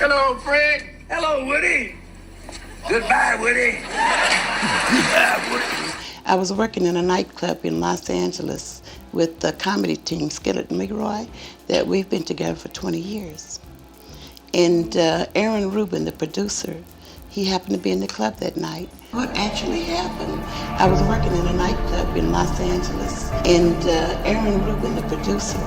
Hello, Fred. Hello, Woody. Goodbye, Woody. Goodbye, Woody. I was working in a nightclub in Los Angeles with the comedy team, Skillet and McRoy, that we've been together for 20 years. And Aaron Rubin, the producer, he happened to be in the club that night. What actually happened? I was working in a nightclub in Los Angeles, and Aaron Rubin, the producer,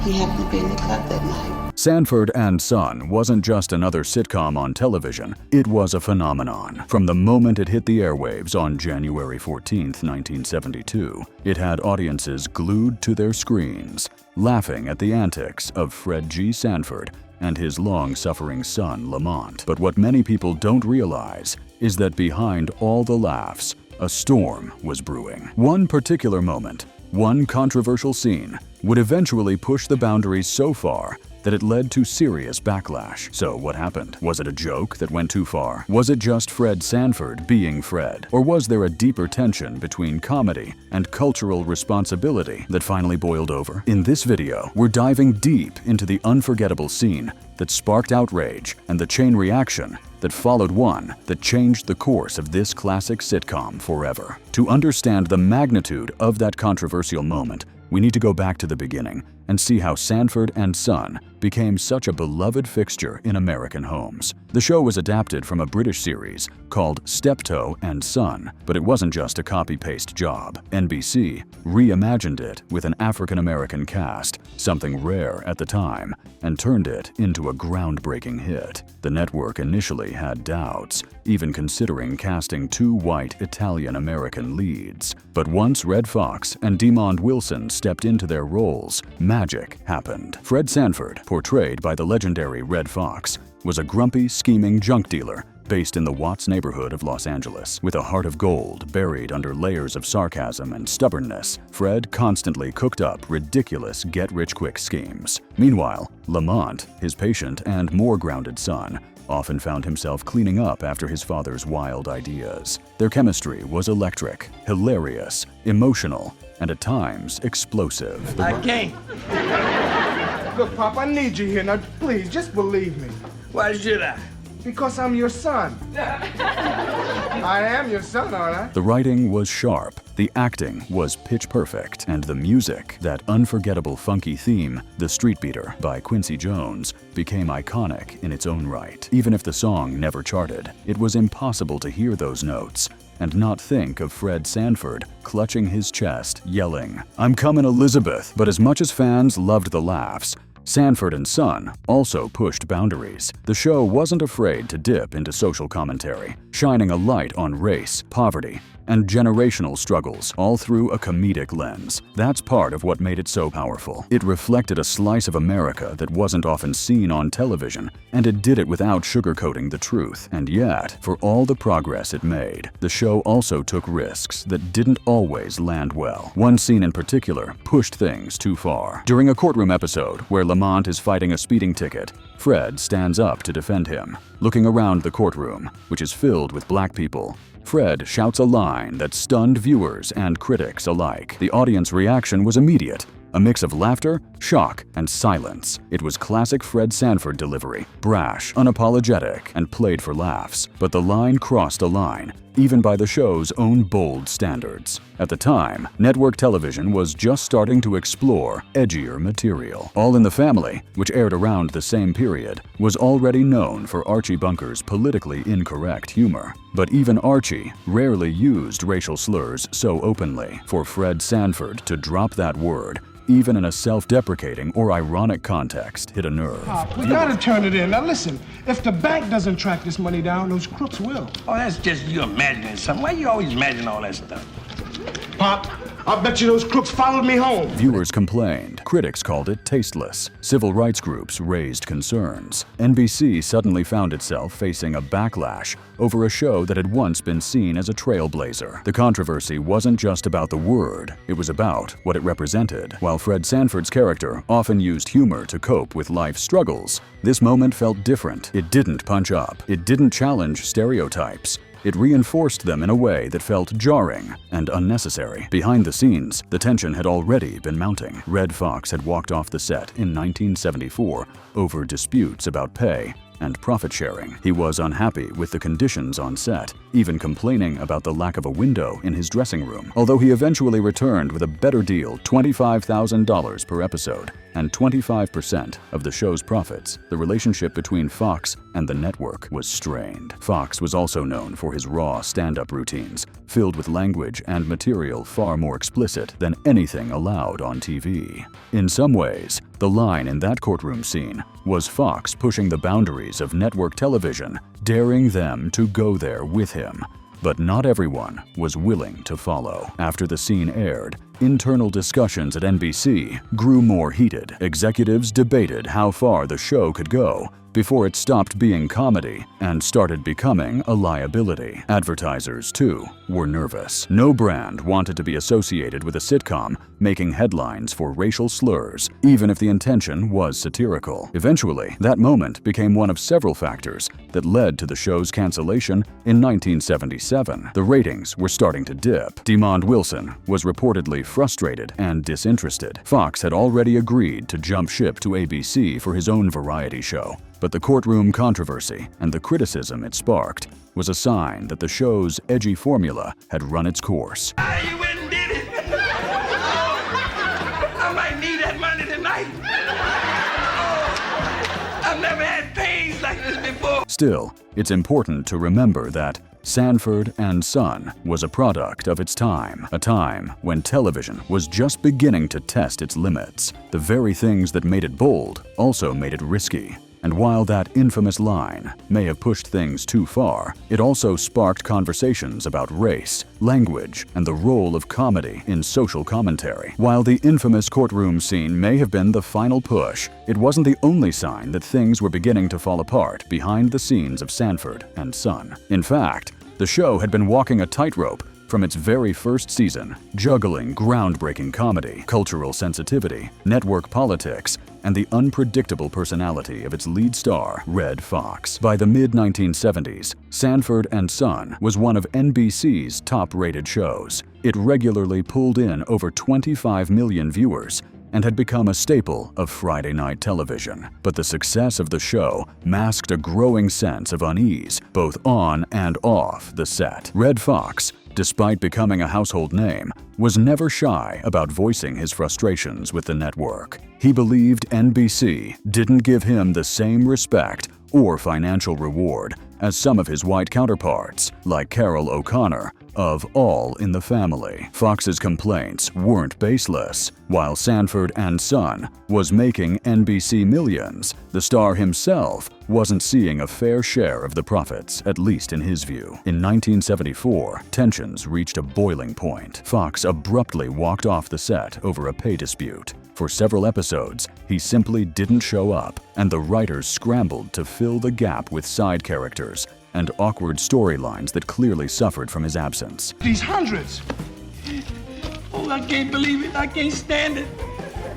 he happened to be in the club that night. Sanford and Son wasn't just another sitcom on television, it was a phenomenon. From the moment it hit the airwaves on January 14, 1972, it had audiences glued to their screens, laughing at the antics of Fred G. Sanford and his long-suffering son, Lamont. But what many people don't realize is that behind all the laughs, a storm was brewing. One particular moment, one controversial scene, would eventually push the boundaries so far that it led to serious backlash. So what happened? Was it a joke that went too far? Was it just Fred Sanford being Fred? Or was there a deeper tension between comedy and cultural responsibility that finally boiled over? In this video, we're diving deep into the unforgettable scene that sparked outrage and the chain reaction that followed, one that changed the course of this classic sitcom forever. To understand the magnitude of that controversial moment, we need to go back to the beginning and see how Sanford and Son became such a beloved fixture in American homes. The show was adapted from a British series called Steptoe and Son, but it wasn't just a copy-paste job. NBC reimagined it with an African-American cast, something rare at the time, and turned it into a groundbreaking hit. The network initially had doubts, even considering casting two white Italian-American leads. But once Red Fox and Demond Wilson stepped into their roles, magic happened. Fred Sanford, portrayed by the legendary Red Fox, was a grumpy, scheming junk dealer based in the Watts neighborhood of Los Angeles. With a heart of gold buried under layers of sarcasm and stubbornness, Fred constantly cooked up ridiculous get-rich-quick schemes. Meanwhile, Lamont, his patient and more grounded son, often found himself cleaning up after his father's wild ideas. Their chemistry was electric, hilarious, emotional, and at times explosive. I can't. Look, Pop, I need you here. Now, please, just believe me. Why should I? Because I'm your son. I am your son, aren't I? The writing was sharp, the acting was pitch perfect, and the music, that unforgettable funky theme, The Street Beater by Quincy Jones, became iconic in its own right. Even if the song never charted, it was impossible to hear those notes and not think of Fred Sanford clutching his chest, yelling, "I'm coming, Elizabeth!" But as much as fans loved the laughs, Sanford and Son also pushed boundaries. The show wasn't afraid to dip into social commentary, shining a light on race, poverty, and generational struggles, all through a comedic lens. That's part of what made it so powerful. It reflected a slice of America that wasn't often seen on television, and it did it without sugarcoating the truth. And yet, for all the progress it made, the show also took risks that didn't always land well. One scene in particular pushed things too far. During a courtroom episode where Lamont is fighting a speeding ticket, Fred stands up to defend him. Looking around the courtroom, which is filled with black people, Fred shouts a line that stunned viewers and critics alike. The audience reaction was immediate, a mix of laughter, shock, and silence. It was classic Fred Sanford delivery, brash, unapologetic, and played for laughs. But the line crossed a line, even by the show's own bold standards. At the time, network television was just starting to explore edgier material. All in the Family, which aired around the same period, was already known for Archie Bunker's politically incorrect humor. But even Archie rarely used racial slurs so openly. For Fred Sanford to drop that word, even in a self-deprecating or ironic context, hit a nerve. Pop, we gotta turn it in. Now listen, if the bank doesn't track this money down, those crooks will. Oh, that's just you imagining something. Why you always imagine all that stuff? Pop, I bet you those crooks followed me home. Viewers complained. Critics called it tasteless. Civil rights groups raised concerns. NBC suddenly found itself facing a backlash over a show that had once been seen as a trailblazer. The controversy wasn't just about the word, it was about what it represented. While Fred Sanford's character often used humor to cope with life's struggles, this moment felt different. It didn't punch up. It didn't challenge stereotypes. It reinforced them in a way that felt jarring and unnecessary. Behind the scenes, the tension had already been mounting. Red Fox had walked off the set in 1974 over disputes about pay, and profit sharing. He was unhappy with the conditions on set, even complaining about the lack of a window in his dressing room, although he eventually returned with a better deal, $25,000 per episode, and 25% of the show's profits. The relationship between Fox and the network was strained. Fox was also known for his raw stand-up routines, filled with language and material far more explicit than anything allowed on TV. In some ways, the line in that courtroom scene was Fox pushing the boundaries of network television, daring them to go there with him. But not everyone was willing to follow. After the scene aired, internal discussions at NBC grew more heated. Executives debated how far the show could go before it stopped being comedy and started becoming a liability. Advertisers, too, were nervous. No brand wanted to be associated with a sitcom making headlines for racial slurs, even if the intention was satirical. Eventually, that moment became one of several factors that led to the show's cancellation in 1977. The ratings were starting to dip. DeMond Wilson was reportedly frustrated and disinterested. Fox had already agreed to jump ship to ABC for his own variety show, but the courtroom controversy and the criticism it sparked was a sign that the show's edgy formula had run its course. You went and did it. I might need that money tonight. I've never had pains like this before. Still, it's important to remember that Sanford and Son was a product of its time, a time when television was just beginning to test its limits. The very things that made it bold also made it risky. And while that infamous line may have pushed things too far, it also sparked conversations about race, language, and the role of comedy in social commentary. While the infamous courtroom scene may have been the final push, it wasn't the only sign that things were beginning to fall apart behind the scenes of Sanford and Son. In fact, the show had been walking a tightrope from its very first season, juggling groundbreaking comedy, cultural sensitivity, network politics, and the unpredictable personality of its lead star, Red Fox. By the mid-1970s, Sanford and Son was one of NBC's top-rated shows. It regularly pulled in over 25 million viewers and had become a staple of Friday night television. But the success of the show masked a growing sense of unease, both on and off the set. Red Fox, despite becoming a household name, was never shy about voicing his frustrations with the network. He believed NBC didn't give him the same respect or financial reward as some of his white counterparts, like Carol O'Connor of All in the Family. Fox's complaints weren't baseless. While Sanford and Son was making NBC millions, the star himself wasn't seeing a fair share of the profits, at least in his view. In 1974, tensions reached a boiling point. Fox abruptly walked off the set over a pay dispute. For several episodes, he simply didn't show up, and the writers scrambled to fill the gap with side characters and awkward storylines that clearly suffered from his absence. These hundreds. Oh, I can't believe it. I can't stand it.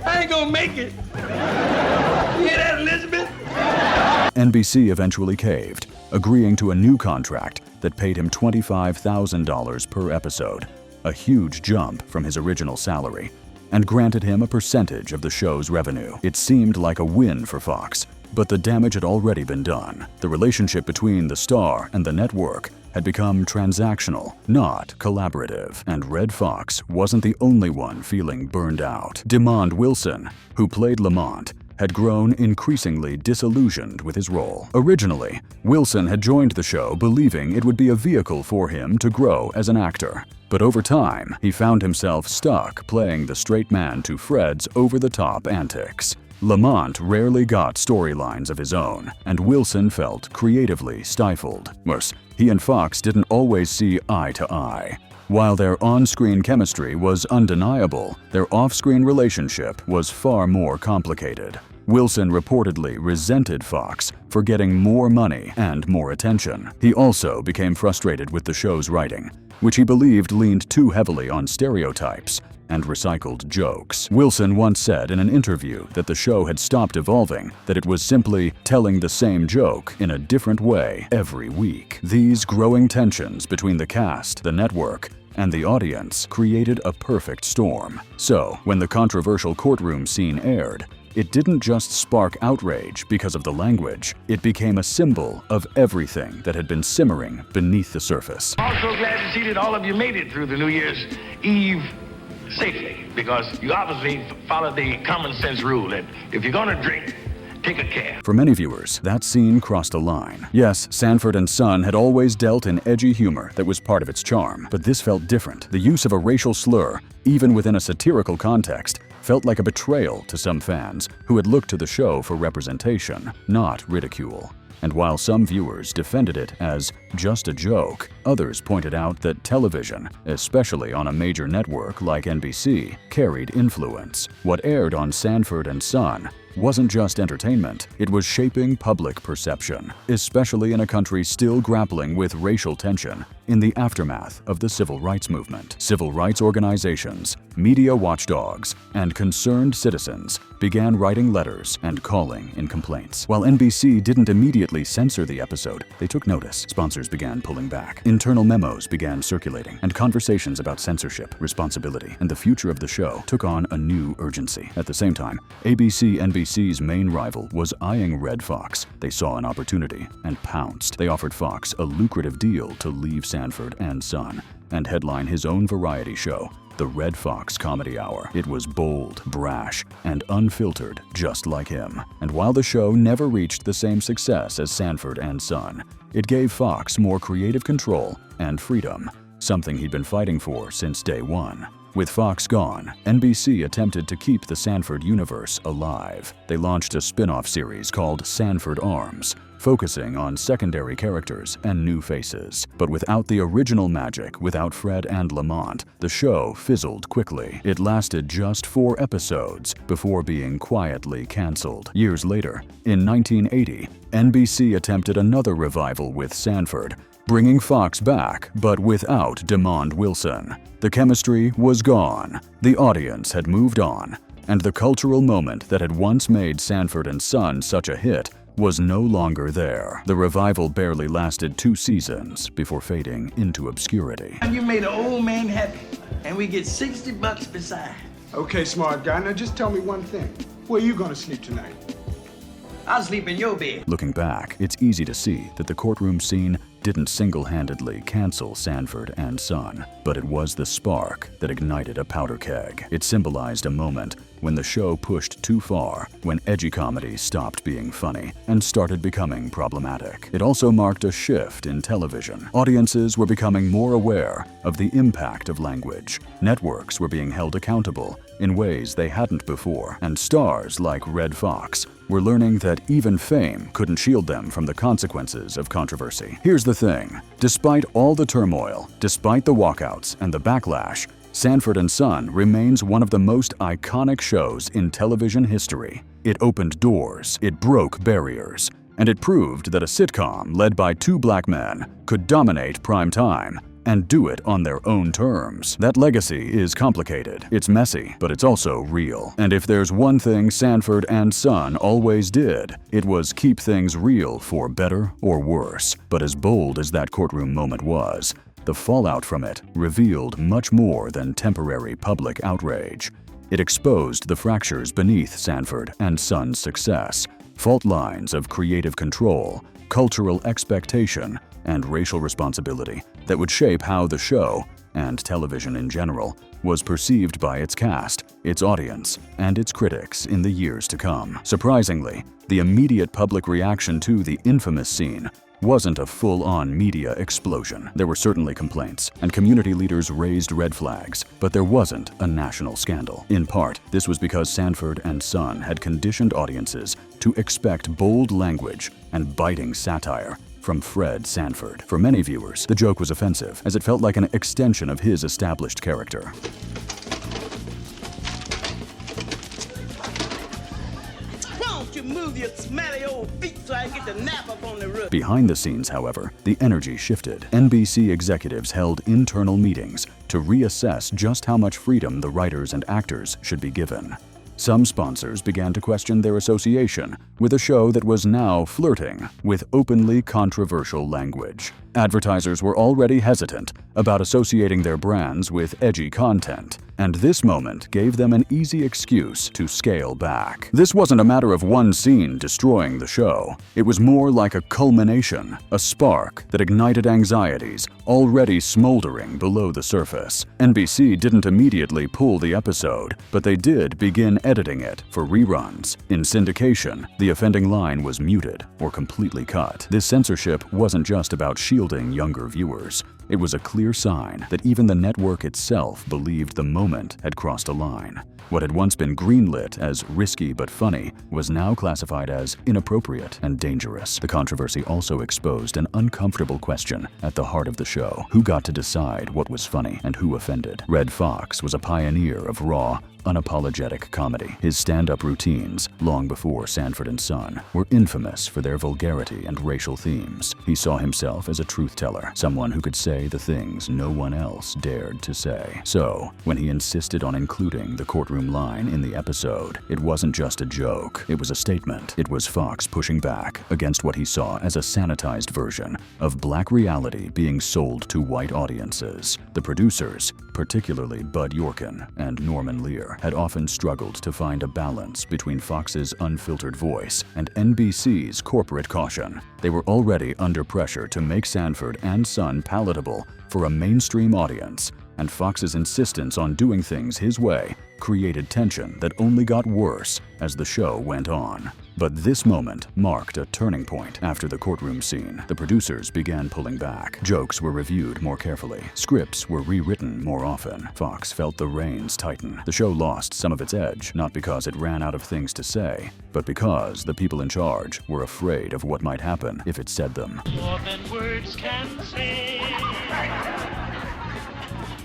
I ain't gonna make it. You hear that, Elizabeth? NBC eventually caved, agreeing to a new contract that paid him $25,000 per episode, a huge jump from his original salary, and granted him a percentage of the show's revenue. It seemed like a win for Fox, but the damage had already been done. The relationship between the star and the network had become transactional, not collaborative, and Red Fox wasn't the only one feeling burned out. DeMond Wilson, who played Lamont, had grown increasingly disillusioned with his role. Originally, Wilson had joined the show believing it would be a vehicle for him to grow as an actor. But over time, he found himself stuck playing the straight man to Fred's over-the-top antics. Lamont rarely got storylines of his own, and Wilson felt creatively stifled. Worse, he and Fox didn't always see eye to eye. While their on-screen chemistry was undeniable, their off-screen relationship was far more complicated. Wilson reportedly resented Fox for getting more money and more attention. He also became frustrated with the show's writing, which he believed leaned too heavily on stereotypes and recycled jokes. Wilson once said in an interview that the show had stopped evolving, that it was simply telling the same joke in a different way every week. These growing tensions between the cast, the network, and the audience created a perfect storm. So, when the controversial courtroom scene aired, it didn't just spark outrage because of the language, it became a symbol of everything that had been simmering beneath the surface. Also glad to see that all of you made it through the New Year's Eve safely, because you obviously followed the common sense rule that if you're gonna drink, take a cab. For many viewers, that scene crossed a line. Yes, Sanford and Son had always dealt in edgy humor that was part of its charm, but this felt different. The use of a racial slur, even within a satirical context, felt like a betrayal to some fans who had looked to the show for representation, not ridicule. And while some viewers defended it as just a joke, others pointed out that television, especially on a major network like NBC, carried influence. What aired on Sanford and Son wasn't just entertainment, it was shaping public perception, especially in a country still grappling with racial tension in the aftermath of the civil rights movement. Civil rights organizations, media watchdogs, and concerned citizens began writing letters and calling in complaints. While NBC didn't immediately censor the episode, they took notice. Sponsors began pulling back. Internal memos began circulating, and conversations about censorship, responsibility, and the future of the show took on a new urgency. At the same time, NBC's main rival was eyeing Red Fox. They saw an opportunity and pounced. They offered Fox a lucrative deal to leave Sanford and Son and headline his own variety show, The Red Fox Comedy Hour. It was bold, brash, and unfiltered, just like him. And while the show never reached the same success as Sanford and Son, it gave Fox more creative control and freedom, something he'd been fighting for since day one. With Fox gone, NBC attempted to keep the Sanford universe alive. They launched a spin-off series called Sanford Arms, focusing on secondary characters and new faces. But without the original magic, without Fred and Lamont, the show fizzled quickly. It lasted just 4 episodes before being quietly canceled. Years later, in 1980, NBC attempted another revival with Sanford, bringing Fox back, but without DeMond Wilson. The chemistry was gone, the audience had moved on, and the cultural moment that had once made Sanford and Son such a hit was no longer there. The revival barely lasted 2 seasons before fading into obscurity. You made an old man happy, and we get $60 beside. Okay, smart guy, now just tell me one thing. Where you gonna sleep tonight? I'll sleep in your bed. Looking back, it's easy to see that the courtroom scene didn't single-handedly cancel Sanford and Son, but it was the spark that ignited a powder keg. It symbolized a moment when the show pushed too far, when edgy comedy stopped being funny and started becoming problematic. It also marked a shift in television. Audiences were becoming more aware of the impact of language. Networks were being held accountable in ways they hadn't before, and stars like Red Fox were learning that even fame couldn't shield them from the consequences of controversy. Here's the thing. Despite all the turmoil, despite the walkouts and the backlash, Sanford and Son remains one of the most iconic shows in television history. It opened doors, it broke barriers, and it proved that a sitcom led by 2 black men could dominate prime time and do it on their own terms. That legacy is complicated, it's messy, but it's also real. And if there's one thing Sanford and Son always did, it was keep things real for better or worse. But as bold as that courtroom moment was, the fallout from it revealed much more than temporary public outrage. It exposed the fractures beneath Sanford and Son's success, fault lines of creative control, cultural expectation, and racial responsibility that would shape how the show, and television in general, was perceived by its cast, its audience, and its critics in the years to come. Surprisingly, the immediate public reaction to the infamous scene wasn't a full-on media explosion. There were certainly complaints, and community leaders raised red flags, but there wasn't a national scandal. In part, this was because Sanford and Son had conditioned audiences to expect bold language and biting satire from Fred Sanford. For many viewers, the joke was offensive, as it felt like an extension of his established character. Move your smelly old feet so I get the nap up on the roof. Behind the scenes, however, the energy shifted. NBC executives held internal meetings to reassess just how much freedom the writers and actors should be given. Some sponsors began to question their association with a show that was now flirting with openly controversial language. Advertisers were already hesitant about associating their brands with edgy content, and this moment gave them an easy excuse to scale back. This wasn't a matter of one scene destroying the show. It was more like a culmination, a spark that ignited anxieties already smoldering below the surface. NBC didn't immediately pull the episode, but they did begin editing it for reruns. In syndication, the offending line was muted or completely cut. This censorship wasn't just about shielding younger viewers. It was a clear sign that even the network itself believed the moment had crossed a line. What had once been greenlit as risky but funny was now classified as inappropriate and dangerous. The controversy also exposed an uncomfortable question at the heart of the show. Who got to decide what was funny and who offended? Red Fox was a pioneer of raw, unapologetic comedy. His stand-up routines, long before Sanford and Son, were infamous for their vulgarity and racial themes. He saw himself as a truth-teller, someone who could say the things no one else dared to say. So, when he insisted on including the courtroom line in the episode, it wasn't just a joke, it was a statement. It was Fox pushing back against what he saw as a sanitized version of black reality being sold to white audiences. The producers, particularly Bud Yorkin and Norman Lear, had often struggled to find a balance between Fox's unfiltered voice and NBC's corporate caution. They were already under pressure to make Sanford and Son palatable for a mainstream audience, and Fox's insistence on doing things his way created tension that only got worse as the show went on. But this moment marked a turning point. After the courtroom scene, the producers began pulling back. Jokes were reviewed more carefully. Scripts were rewritten more often. Fox felt the reins tighten. The show lost some of its edge, not because it ran out of things to say, but because the people in charge were afraid of what might happen if it said them. More than words can say.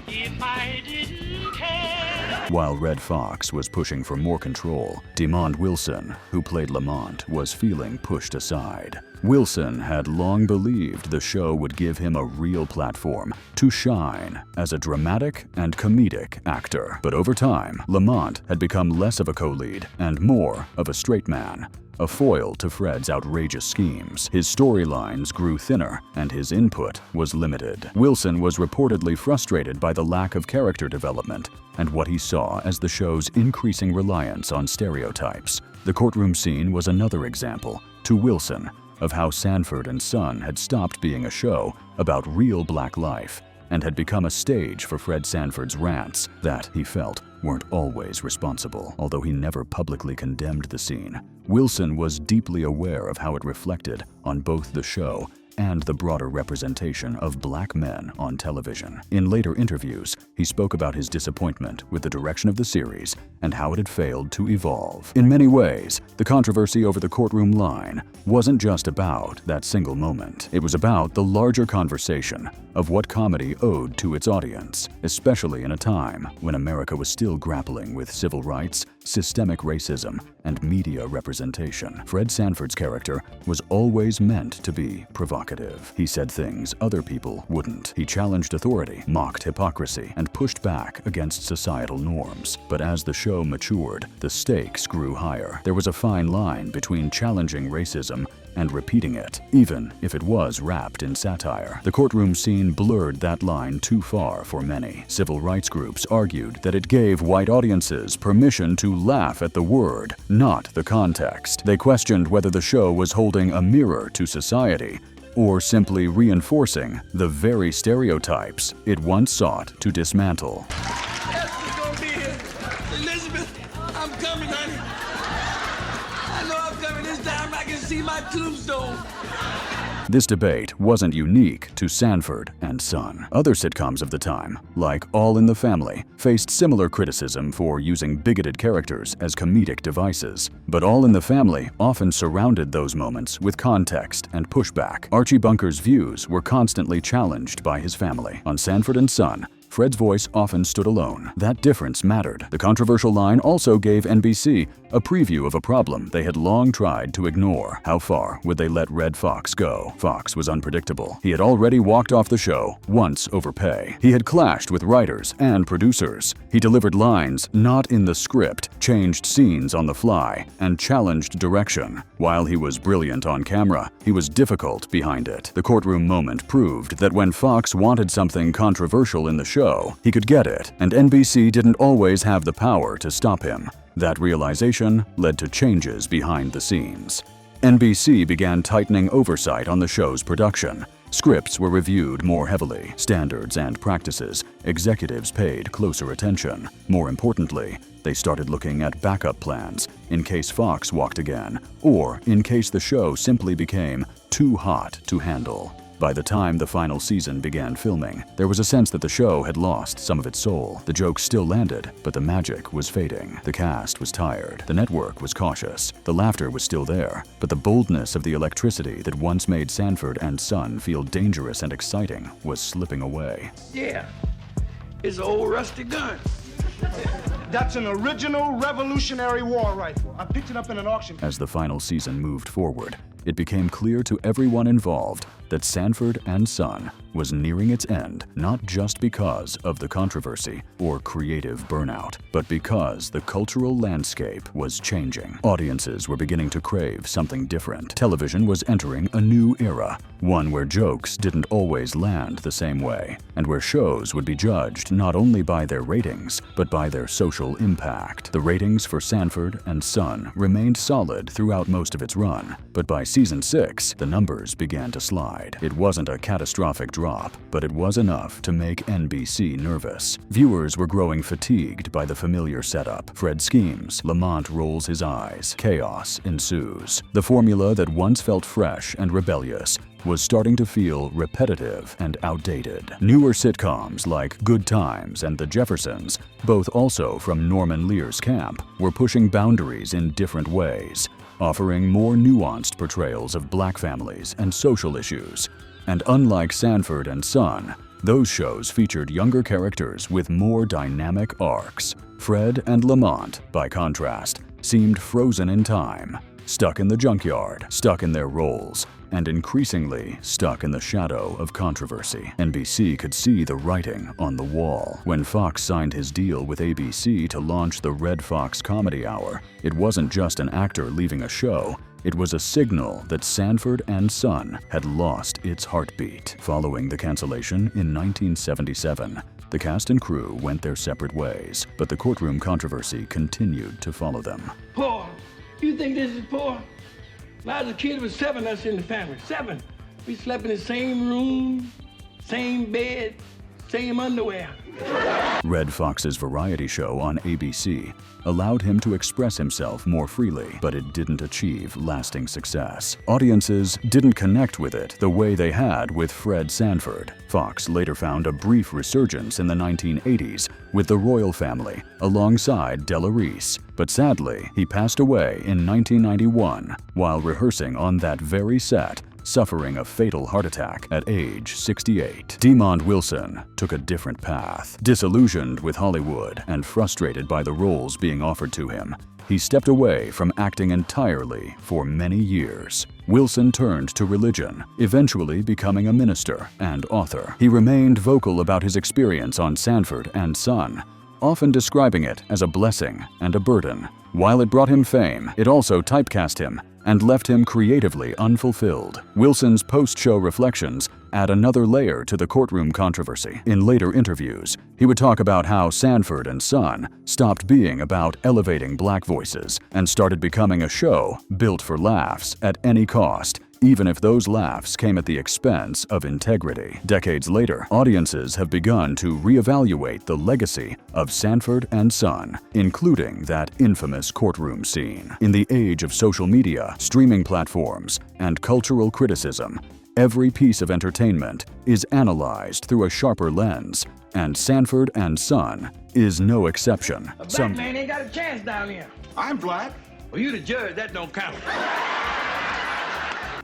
If I didn't care. While Red Fox was pushing for more control, DeMond Wilson, who played Lamont, was feeling pushed aside. Wilson had long believed the show would give him a real platform to shine as a dramatic and comedic actor. But over time, Lamont had become less of a co-lead and more of a straight man, a foil to Fred's outrageous schemes. His storylines grew thinner, and his input was limited. Wilson was reportedly frustrated by the lack of character development and what he saw as the show's increasing reliance on stereotypes. The courtroom scene was another example, to Wilson, of how Sanford and Son had stopped being a show about real black life and had become a stage for Fred Sanford's rants that, he felt, weren't always responsible. Although he never publicly condemned the scene, Wilson was deeply aware of how it reflected on both the show and the broader representation of black men on television. In later interviews, he spoke about his disappointment with the direction of the series and how it had failed to evolve. In many ways, the controversy over the courtroom line wasn't just about that single moment. It was about the larger conversation of what comedy owed to its audience, especially in a time when America was still grappling with civil rights, systemic racism, and media representation. Fred Sanford's character was always meant to be provocative. He said things other people wouldn't. He challenged authority, mocked hypocrisy, and pushed back against societal norms. But as the show matured, the stakes grew higher. There was a fine line between challenging racism and repeating it, even if it was wrapped in satire. The courtroom scene blurred that line too far for many. Civil rights groups argued that it gave white audiences permission to laugh at the word, not the context. They questioned whether the show was holding a mirror to society or simply reinforcing the very stereotypes it once sought to dismantle. Esther's gonna be here. Elizabeth, I'm coming, honey. I know I'm coming this time. I can see my tombstone. This debate wasn't unique to Sanford and Son. Other sitcoms of the time, like All in the Family, faced similar criticism for using bigoted characters as comedic devices. But All in the Family often surrounded those moments with context and pushback. Archie Bunker's views were constantly challenged by his family. On Sanford and Son, Fred's voice often stood alone. That difference mattered. The controversial line also gave NBC a preview of a problem they had long tried to ignore. How far would they let Red Fox go? Fox was unpredictable. He had already walked off the show once over pay. He had clashed with writers and producers. He delivered lines not in the script, changed scenes on the fly, and challenged direction. While he was brilliant on camera, he was difficult behind it. The courtroom moment proved that when Fox wanted something controversial in the show, show, he could get it, and NBC didn't always have the power to stop him. That realization led to changes behind the scenes. NBC began tightening oversight on the show's production. Scripts were reviewed more heavily, standards and practices, executives paid closer attention. More importantly, they started looking at backup plans in case Fox walked again, or in case the show simply became too hot to handle. By the time the final season began filming, there was a sense that the show had lost some of its soul. The jokes still landed, but the magic was fading. The cast was tired. The network was cautious. The laughter was still there, but the boldness of the electricity that once made Sanford and Son feel dangerous and exciting was slipping away. Yeah, it's an old rusty gun. That's an original Revolutionary War rifle. I picked it up in an auction. As the final season moved forward, it became clear to everyone involved that Sanford and Son was nearing its end, not just because of the controversy or creative burnout, but because the cultural landscape was changing. Audiences were beginning to crave something different. Television was entering a new era, one where jokes didn't always land the same way, and where shows would be judged not only by their ratings, but by their social impact. The ratings for Sanford and Son remained solid throughout most of its run, but by season 6, the numbers began to slide. It wasn't a catastrophic drop, but it was enough to make NBC nervous. Viewers were growing fatigued by the familiar setup. Fred schemes, Lamont rolls his eyes, chaos ensues. The formula that once felt fresh and rebellious was starting to feel repetitive and outdated. Newer sitcoms like Good Times and The Jeffersons, both also from Norman Lear's camp, were pushing boundaries in different ways, offering more nuanced portrayals of black families and social issues. And unlike Sanford and Son, those shows featured younger characters with more dynamic arcs. Fred and Lamont, by contrast, seemed frozen in time, stuck in the junkyard, stuck in their roles, and increasingly stuck in the shadow of controversy. NBC could see the writing on the wall. When Fox signed his deal with ABC to launch the Red Fox Comedy Hour, it wasn't just an actor leaving a show, it was a signal that Sanford and Son had lost its heartbeat. Following the cancellation in 1977, the cast and crew went their separate ways, but the courtroom controversy continued to follow them. Poor. You think this is poor? When I was a kid, there was 7 of us in the family. 7. We slept in the same room, same bed, same underwear. Red Fox's variety show on ABC allowed him to express himself more freely, but it didn't achieve lasting success. Audiences didn't connect with it the way they had with Fred Sanford. Fox later found a brief resurgence in the 1980s with The Royal Family alongside Della Reese, but sadly, he passed away in 1991 while rehearsing on that very set, suffering a fatal heart attack at age 68. Demond Wilson took a different path. Disillusioned with Hollywood and frustrated by the roles being offered to him, he stepped away from acting entirely for many years. Wilson turned to religion, eventually becoming a minister and author. He remained vocal about his experience on Sanford and Son, often describing it as a blessing and a burden. While it brought him fame, it also typecast him and left him creatively unfulfilled. Wilson's post-show reflections add another layer to the courtroom controversy. In later interviews, he would talk about how Sanford and Son stopped being about elevating black voices and started becoming a show built for laughs at any cost, even if those laughs came at the expense of integrity. Decades later, audiences have begun to reevaluate the legacy of Sanford and Son, including that infamous courtroom scene. In the age of social media, streaming platforms, and cultural criticism, every piece of entertainment is analyzed through a sharper lens, and Sanford and Son is no exception. A black man ain't got a chance down here. I'm black. Well, you the judge, that don't count.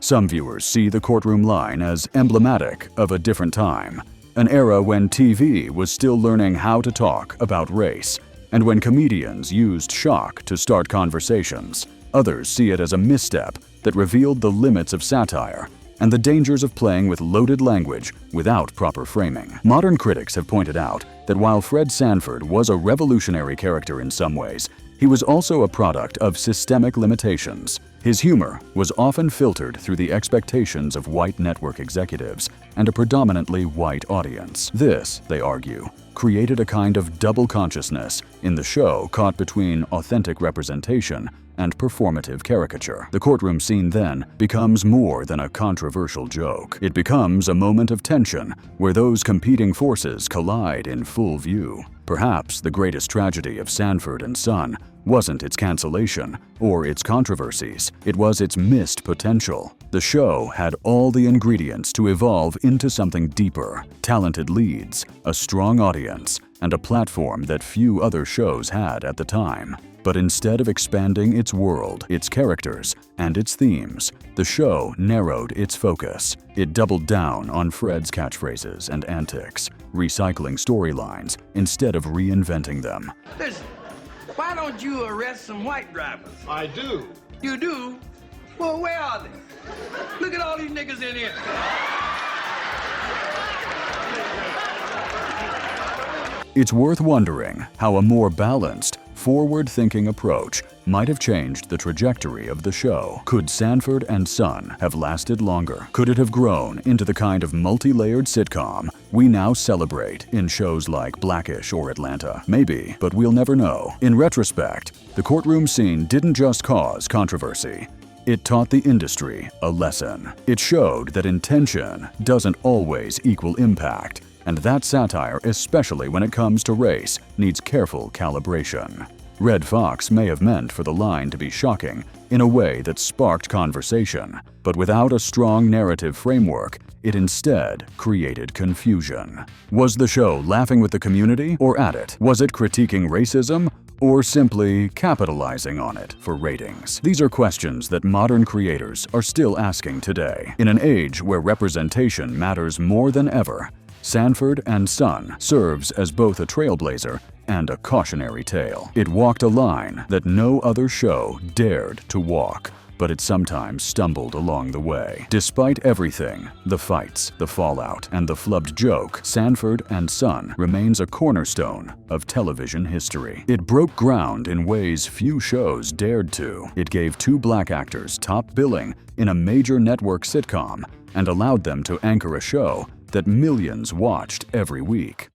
Some viewers see the courtroom line as emblematic of a different time, an era when TV was still learning how to talk about race, and when comedians used shock to start conversations. Others see it as a misstep that revealed the limits of satire and the dangers of playing with loaded language without proper framing. Modern critics have pointed out that while Fred Sanford was a revolutionary character in some ways, he was also a product of systemic limitations. His humor was often filtered through the expectations of white network executives and a predominantly white audience. This, they argue, created a kind of double consciousness in the show caught between authentic representation and performative caricature. The courtroom scene then becomes more than a controversial joke. It becomes a moment of tension where those competing forces collide in full view. Perhaps the greatest tragedy of Sanford and Son wasn't its cancellation or its controversies, it was its missed potential. The show had all the ingredients to evolve into something deeper: talented leads, a strong audience, and a platform that few other shows had at the time. But instead of expanding its world, its characters, and its themes, the show narrowed its focus. It doubled down on Fred's catchphrases and antics, recycling storylines instead of reinventing them. Listen, why don't you arrest some white drivers? I do. You do? Well, where are they? Look at all these niggas in here. It's worth wondering how a more balanced, forward-thinking approach might have changed the trajectory of the show. Could Sanford and Son have lasted longer? Could it have grown into the kind of multi-layered sitcom we now celebrate in shows like Blackish or Atlanta? Maybe, but we'll never know. In retrospect, the courtroom scene didn't just cause controversy. It taught the industry a lesson. It showed that intention doesn't always equal impact, and that satire, especially when it comes to race, needs careful calibration. Red Fox may have meant for the line to be shocking in a way that sparked conversation, but without a strong narrative framework, it instead created confusion. Was the show laughing with the community or at it? Was it critiquing racism or simply capitalizing on it for ratings? These are questions that modern creators are still asking today. In an age where representation matters more than ever, Sanford and Son serves as both a trailblazer and a cautionary tale. It walked a line that no other show dared to walk, but it sometimes stumbled along the way. Despite everything, the fights, the fallout, and the flubbed joke, Sanford and Son remains a cornerstone of television history. It broke ground in ways few shows dared to. It gave two black actors top billing in a major network sitcom and allowed them to anchor a show that millions watched every week.